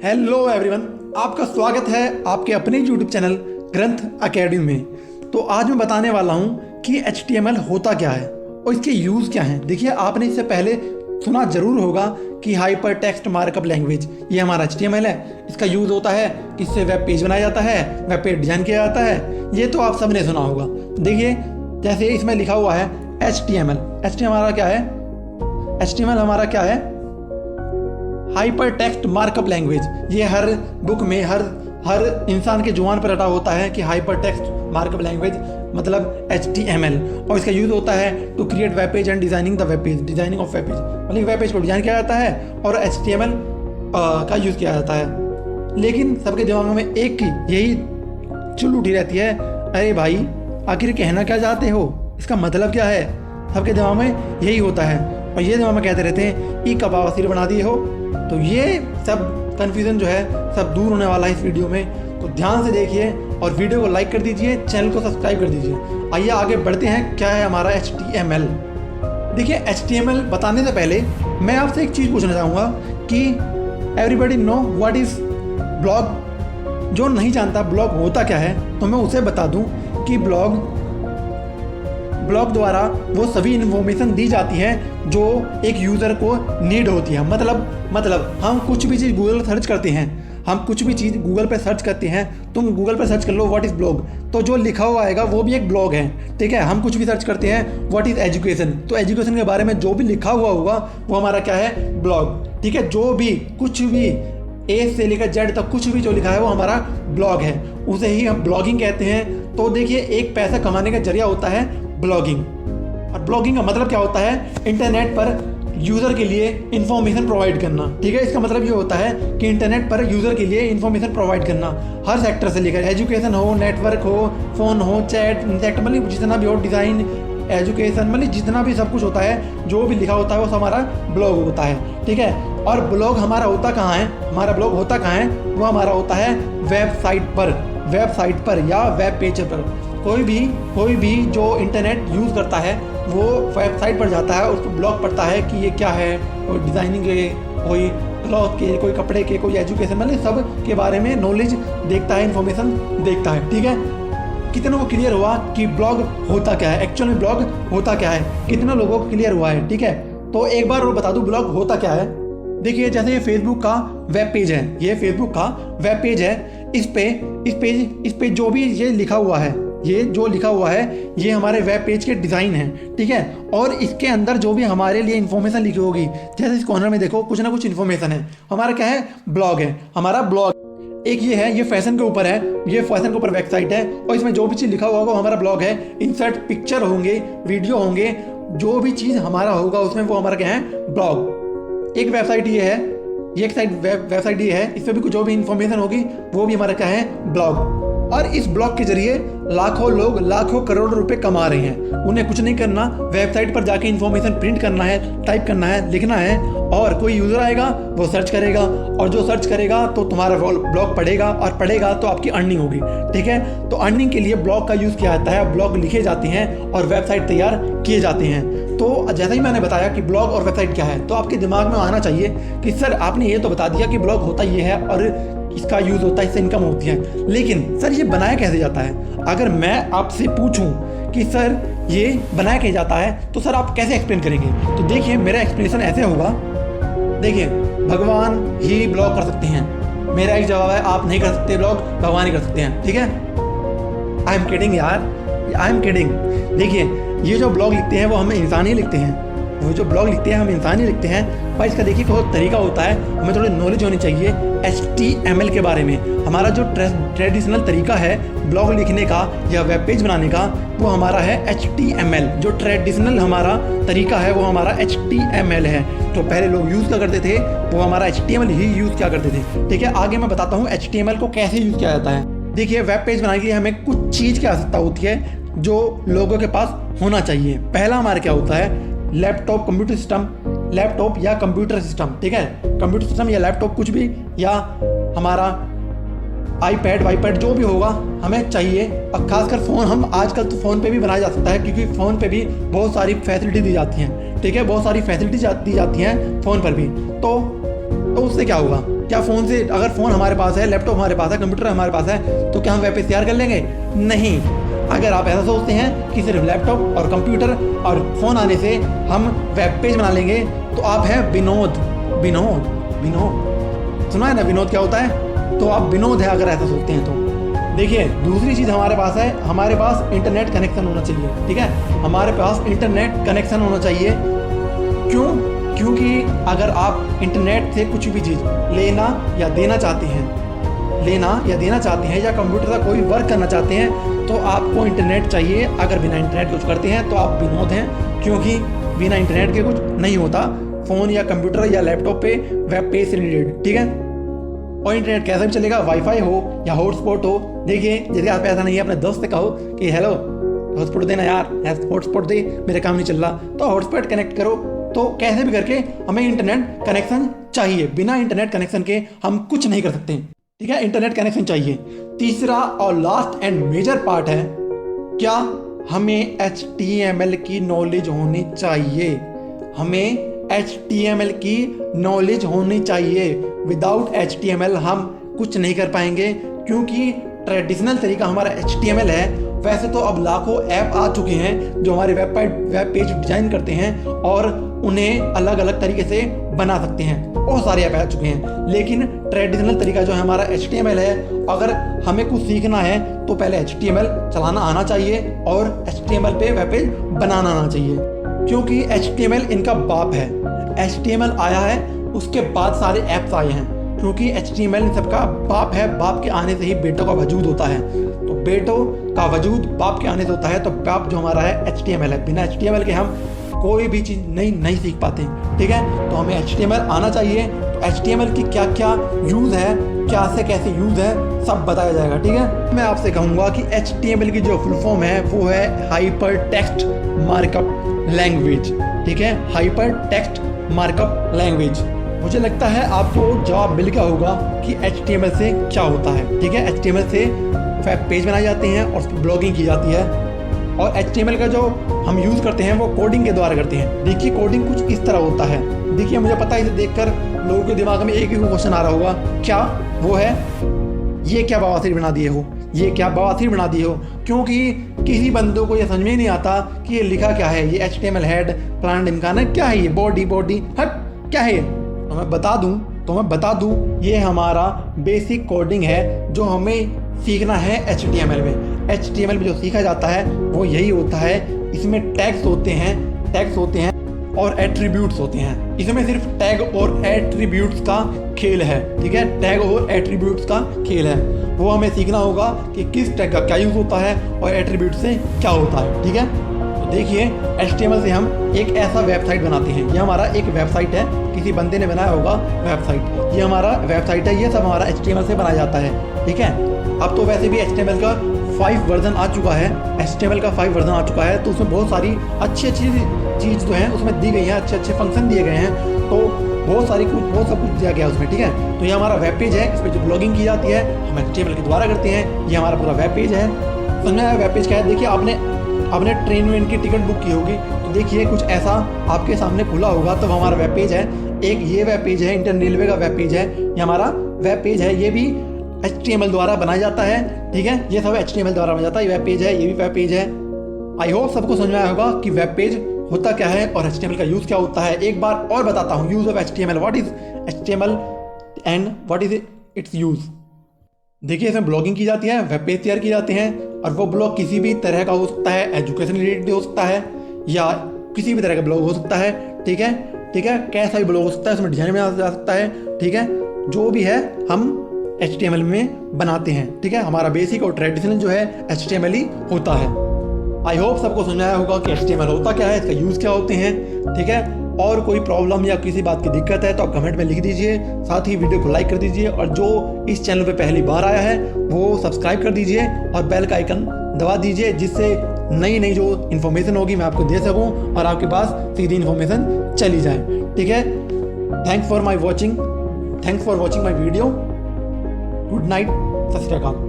Hello everyone, आपका स्वागत है आपके अपने YouTube चैनल ग्रंथ अकेडमी में। तो आज मैं बताने वाला हूँ कि HTML होता क्या है और इसके यूज़ क्या हैं। देखिए, आपने इससे पहले सुना जरूर होगा कि हाइपर टेक्स्ट मार्कअप लैंग्वेज ये हमारा HTML है। इसका यूज़ होता है कि इससे वेब पेज बनाया जाता है, वेब पेज डिज़ाइन किया जाता है। ये तो आप सबने सुना होगा। देखिए, जैसे इसमें लिखा हुआ है HTML हमारा क्या है? HTML हमारा क्या है? Hyper text markup language. ये हर बुक में हर इंसान के जुबान पर रटा होता है कि हाइपर टेक्स्ट मार्कअप लैंग्वेज मतलब HTML। और इसका यूज़ होता है to create web page and designing the web page, designing of web page. मतलब वेब पेज को डिजाइन किया जाता है और HTML का यूज़ किया जाता है। लेकिन सबके दिमाग में एक यही चुल उठी रहती है, अरे भाई आखिर कहना क्या चाहते हो, इसका मतलब क्या है? सबके दिमाग में यही होता है और ये दिमाग में कहते रहते हैं ई का बवासीर बना दिए हो। तो ये सब कन्फ्यूज़न जो है सब दूर होने वाला है इस वीडियो में। तो ध्यान से देखिए और वीडियो को लाइक कर दीजिए, चैनल को सब्सक्राइब कर दीजिए। आइए आगे बढ़ते हैं, क्या है हमारा HTML। देखिए, HTML बताने से पहले मैं आपसे एक चीज़ पूछना चाहूँगा कि everybody know what is blog. जो नहीं जानता ब्लॉग होता क्या है, तो मैं उसे बता दूँ कि ब्लॉग द्वारा वो सभी इन्फॉर्मेशन दी जाती है जो एक यूज़र को नीड होती है। मतलब हम कुछ भी चीज़ गूगल सर्च करते हैं, हम कुछ भी चीज़ गूगल पे सर्च करते हैं। तुम गूगल पे सर्च कर लो व्हाट इज़ ब्लॉग, तो जो लिखा हुआ आएगा वो भी एक ब्लॉग है। ठीक है, हम कुछ भी सर्च करते हैं व्हाट इज़ एजुकेशन, तो एजुकेशन के बारे में जो भी लिखा हुआ होगा वो हमारा क्या है? ब्लॉग। ठीक है, जो भी कुछ भी A से लेकर Z तक कुछ भी जो लिखा है वो हमारा ब्लॉग है, उसे ही हम ब्लॉगिंग कहते हैं। तो देखिए, एक पैसा कमाने का जरिया होता है ब्लॉगिंग। और ब्लॉगिंग का मतलब क्या होता है? इंटरनेट पर यूज़र के लिए इंफॉर्मेशन प्रोवाइड करना। ठीक है, इसका मतलब ये होता है कि इंटरनेट पर यूज़र के लिए इंफॉर्मेशन प्रोवाइड करना, हर सेक्टर से लेकर एजुकेशन हो, नेटवर्क हो, फ़ोन हो, चैट, मतलब जितना भी हो, डिज़ाइन, एजुकेशन, मतलब जितना भी सब कुछ होता है, जो भी लिखा होता है वो सब हमारा ब्लॉग होता है। ठीक है, और ब्लॉग हमारा होता कहाँ है? हमारा ब्लॉग होता कहाँ है? वो हमारा होता है वेबसाइट पर या वेब पेज पर। कोई भी जो इंटरनेट यूज़ करता है वो वेबसाइट पर जाता है, उसको ब्लॉग पढ़ता है कि ये क्या है, कोई डिज़ाइनिंग के, कोई क्लॉथ के, कोई कपड़े के, कोई एजुकेशन, मतलब सब के बारे में नॉलेज देखता है, इन्फॉर्मेशन देखता है। ठीक है, कितनों को क्लियर हुआ कि ब्लॉग होता क्या है? एक्चुअल में ब्लॉग होता क्या है? कितने लोगों को क्लियर हुआ है? ठीक है, तो एक बार और बता दूं ब्लॉग होता क्या है। देखिए, जैसे ये फेसबुक का वेब पेज है, ये फेसबुक का वेब पेज है। इस पे जो भी ये लिखा हुआ है, ये जो लिखा हुआ है ये हमारे वेब पेज के डिज़ाइन है। ठीक है, और इसके अंदर जो भी हमारे लिए इन्फॉर्मेशन लिखी होगी, जैसे इस कॉर्नर में देखो कुछ ना कुछ इन्फॉर्मेशन है, हमारा क्या है? ब्लॉग है, हमारा ब्लॉग। एक ये है, ये फैशन के ऊपर है, ये फैशन के ऊपर वेबसाइट है और इसमें जो भी चीज़ लिखा हुआ होगा वो हमारा ब्लॉग है। इंसर्ट पिक्चर होंगे, वीडियो होंगे, जो भी चीज़ हमारा होगा उसमें वो हमारा क्या है? ब्लॉग। एक वेबसाइट ये है, ये एक वेबसाइट ये है, इस पर भी जो भी इंफॉर्मेशन होगी वो भी हमारा क्या है? ब्लॉग। और इस ब्लॉग के जरिए लाखों लोग लाखों करोड़ रुपए कमा रहे हैं। उन्हें कुछ नहीं करना, वेबसाइट पर जाके इन्फॉर्मेशन प्रिंट करना है, टाइप करना है, लिखना है, और कोई यूज़र आएगा वो सर्च करेगा, और जो सर्च करेगा तो तुम्हारा ब्लॉग पढ़ेगा, और पढ़ेगा तो आपकी अर्निंग होगी। ठीक है, तो अर्निंग के लिए ब्लॉग का यूज़ किया जाता है, ब्लॉग लिखे जाते हैं और वेबसाइट तैयार किए जाते हैं। तो जैसा ही मैंने बताया कि ब्लॉग और वेबसाइट क्या है, तो आपके दिमाग में आना चाहिए कि सर आपने ये तो बता दिया कि ब्लॉग होता ये है और इसका यूज़ होता है, इससे इनकम होती है, लेकिन सर ये बनाया कैसे जाता है? अगर मैं आपसे पूछूं कि सर ये बनाया कैसे जाता है, तो सर आप कैसे एक्सप्लेन करेंगे? तो देखिए, मेरा एक्सप्लेनेशन ऐसे होगा। देखिए, भगवान ही ब्लॉग कर सकते हैं, मेरा एक जवाब है, आप नहीं कर सकते ब्लॉग, भगवान ही कर सकते हैं। ठीक है, आई एम किडिंग यार, आई एम किडिंग। देखिए, ये जो ब्लॉग लिखते हैं वो हम इंसान ही लिखते हैं, वो जो ब्लॉग लिखते हैं हम इंसान ही लिखते हैं। पर इसका देखिए बहुत तरीका होता है, हमें थोड़ी नॉलेज होनी चाहिए HTML के बारे में। हमारा जो ट्रेडिशनल तरीका है ब्लॉग लिखने का या वेब पेज बनाने का, वो हमारा है HTML। जो ट्रेडिशनल हमारा तरीका है वो हमारा HTML है। तो पहले लोग यूज़ क्या करते थे, वो हमारा HTML ही यूज़ क्या करते थे। ठीक है, आगे मैं बताता हूँ HTML को कैसे यूज़ किया जाता है। देखिए, वेब पेज बनाने के लिए हमें कुछ चीज़ की आवश्यकता होती है जो लोगों के पास होना चाहिए। पहला हमारा क्या होता है? लैपटॉप, कंप्यूटर सिस्टम, लैपटॉप या कंप्यूटर सिस्टम। ठीक है, कंप्यूटर सिस्टम या लैपटॉप कुछ भी, या हमारा आईपैड वाईपैड जो भी होगा हमें चाहिए। और खासकर फ़ोन, हम आजकल तो फ़ोन पे भी बनाया जा सकता है, क्योंकि फ़ोन पे भी बहुत सारी फैसिलिटी दी जाती हैं। ठीक है, बहुत सारी फैसिलिटी दी जाती हैं फ़ोन पर भी। तो उससे क्या होगा? क्या फ़ोन से, अगर फ़ोन हमारे पास है, लैपटॉप हमारे पास है, कंप्यूटर हमारे पास है, तो क्या हम वेब पेज तैयार कर लेंगे? नहीं। अगर आप ऐसा सोचते हैं कि सिर्फ लैपटॉप और कंप्यूटर और फ़ोन आने से हम वेब पेज बना लेंगे, तो आप हैं विनोद। विनोद विनोद सुना है ना विनोद क्या होता है? तो आप विनोद है अगर ऐसा सोचते हैं तो। देखिए, दूसरी चीज़ हमारे पास है, हमारे पास इंटरनेट कनेक्शन होना चाहिए। ठीक है, हमारे पास इंटरनेट कनेक्शन होना चाहिए। क्यों? क्योंकि अगर आप इंटरनेट से कुछ भी चीज़ लेना या देना चाहते हैं या कंप्यूटर का कोई वर्क करना चाहते हैं, तो आपको इंटरनेट चाहिए। अगर बिना इंटरनेट कुछ करते हैं तो आप विनोद हैं, क्योंकि बिना इंटरनेट के कुछ नहीं होता फ़ोन या कंप्यूटर या लैपटॉप पे वेब पेज से रिलेटेड। ठीक है, और इंटरनेट कैसे भी चलेगा, वाईफाई हो या हॉटस्पॉट हो। देखिए, जैसे आप पैसा नहीं है, अपने दोस्त से कहो कि हेलो हॉटस्पॉट देना यार, हॉटस्पॉट दे, मेरा काम नहीं चल रहा, तो हॉटस्पॉट कनेक्ट करो। तो कैसे भी करके हमें इंटरनेट कनेक्शन चाहिए। बिना इंटरनेट कनेक्शन के हम कुछ नहीं कर सकते। ठीक है, इंटरनेट कनेक्शन चाहिए। तीसरा और लास्ट एंड मेजर पार्ट है, क्या हमें HTML की नॉलेज होनी चाहिए। हमें HTML की नॉलेज होनी चाहिए। विदाउट HTML हम कुछ नहीं कर पाएंगे, क्योंकि ट्रेडिशनल तरीका हमारा HTML है। वैसे तो अब लाखों ऐप आ चुके हैं जो हमारे वेब पेज डिजाइन करते हैं और उन्हें अलग अलग तरीके से बना सकते हैं। बहुत सारे ऐप आ चुके हैं, लेकिन ट्रेडिशनल तरीका जो है हमारा HTML है। अगर हमें कुछ सीखना है तो पहले HTML चलाना आना चाहिए और HTML पे वेब पेज बनाना आना चाहिए, क्योंकि HTML इनका बाप है। HTML आया है, उसके बाद सारे ऐप्स आए हैं, क्योंकि HTML इन सबका बाप है। बाप के आने से ही बेटों का वजूद होता है, तो बेटों का वजूद बाप के आने से होता है। तो बाप जो हमारा है HTML है। बिना HTML के हम कोई भी चीज़ नहीं सीख पाते। ठीक है, तो हमें HTML आना चाहिए। तो HTML की क्या क्या यूज़ है, क्या से कैसे यूज़ है, सब बताया जाएगा। ठीक है, मैं आपसे कहूँगा कि HTML की जो फुल फॉर्म है वो है हाइपर टेक्स्ट मार्कअप लैंग्वेज। ठीक है, हाइपर टेक्स्ट मार्कअप लैंग्वेज। मुझे लगता है आपको जवाब मिल गया होगा कि HTML से क्या होता है। ठीक है, HTML से वेब पेज बनाए जाते हैं और उस पर ब्लॉगिंग की जाती है। और HTML का जो हम यूज़ करते हैं वो कोडिंग के द्वारा करते हैं। देखिए, कोडिंग कुछ इस तरह होता है। देखिए, मुझे पता है इसे देखकर लोगों के दिमाग में एक ही क्वेश्चन आ रहा होगा, क्या वो है, ये क्या बवासीर बना दिए हो, ये क्या बवासीर बना दिए हो। क्योंकि किसी बंदों को ये समझ में नहीं आता कि ये लिखा क्या है। ये HTML हेड प्लान ढिमकाना क्या है, ये बॉडी हट क्या है ये। तो मैं बता दूं ये हमारा बेसिक कोडिंग है जो हमें सीखना है HTML में। HTML में जो सीखा जाता है वो यही होता है। इसमें टैग्स होते हैं और एट्रीब्यूट्स होते हैं। इसमें सिर्फ टैग और एट्रीब्यूट्स का खेल है। ठीक है, टैग और एट्रीब्यूट्स का खेल है। वो हमें सीखना होगा कि किस टैग का क्या यूज़ होता है और एट्रीब्यूट से क्या होता है। ठीक है, तो देखिए, HTML से हम एक ऐसा वेबसाइट बनाते हैं। ये हमारा एक वेबसाइट है, किसी बंदे ने बनाया होगा वेबसाइट। ये हमारा वेबसाइट है, ये सब हमारा HTML से बनाया जाता है। ठीक है, अब तो वैसे भी HTML का 5 वर्जन आ चुका है। HTML का 5 वर्जन आ चुका है, तो उसमें बहुत सारी अच्छी चीज़ जो है उसमें दी गई हैं, अच्छे फंक्शन दिए गए हैं। तो बहुत सब कुछ दिया गया उसमें। ठीक है, तो ये हमारा वेब पेज है, इस पर जो ब्लॉगिंग की जाती है हम HTML के द्वारा करते हैं। ये हमारा पूरा वेब पेज है। समझ में आया वेब पेज क्या है? देखिए, आपने ट्रेन वेन की टिकट बुक की होगी, तो देखिए कुछ ऐसा आपके सामने खुला होगा, तो हमारा वेब पेज है। एक ये वेब पेज है, इंडियन रेलवे का वेब पेज है, ये हमारा वेब पेज है। ये भी HTML द्वारा बनाया जाता है। ठीक है, ये सब HTML द्वारा बनाया जाता है। ये वेब पेज है, ये भी वेब पेज है। आई होप सबको समझ में आया होगा कि वेब पेज होता क्या है और HTML का यूज़ क्या होता है। एक बार और बताता हूँ, use of HTML, what is HTML and what is it's use. देखिए, इसमें ब्लॉगिंग की जाती है, वेब पेज तैयार किए जाते हैं, और वो ब्लॉग किसी भी तरह का हो सकता है, एजुकेशन रिलेटेड हो सकता है या किसी भी तरह का ब्लॉग हो सकता है। ठीक है, कैसा भी ब्लॉग हो सकता है, उसमें डिजाइन बनाया जा सकता है। ठीक है, जो भी है हम HTML में बनाते हैं। ठीक है, हमारा बेसिक और ट्रेडिशनल जो है HTML ही होता है। आई होप सबको समझ आया होगा कि HTML होता क्या है, इसका यूज़ क्या होते हैं। ठीक है, और कोई प्रॉब्लम या किसी बात की दिक्कत है तो आप कमेंट में लिख दीजिए। साथ ही वीडियो को लाइक कर दीजिए, और जो इस चैनल पे पहली बार आया है वो सब्सक्राइब कर दीजिए और बेल का आइकन दबा दीजिए, जिससे नई जो इन्फॉर्मेशन होगी मैं आपको दे सकूं और आपके पास सीधी इन्फॉर्मेशन चली जाए। ठीक है, thanks for watching my video. Good night, सत श्री अकाल।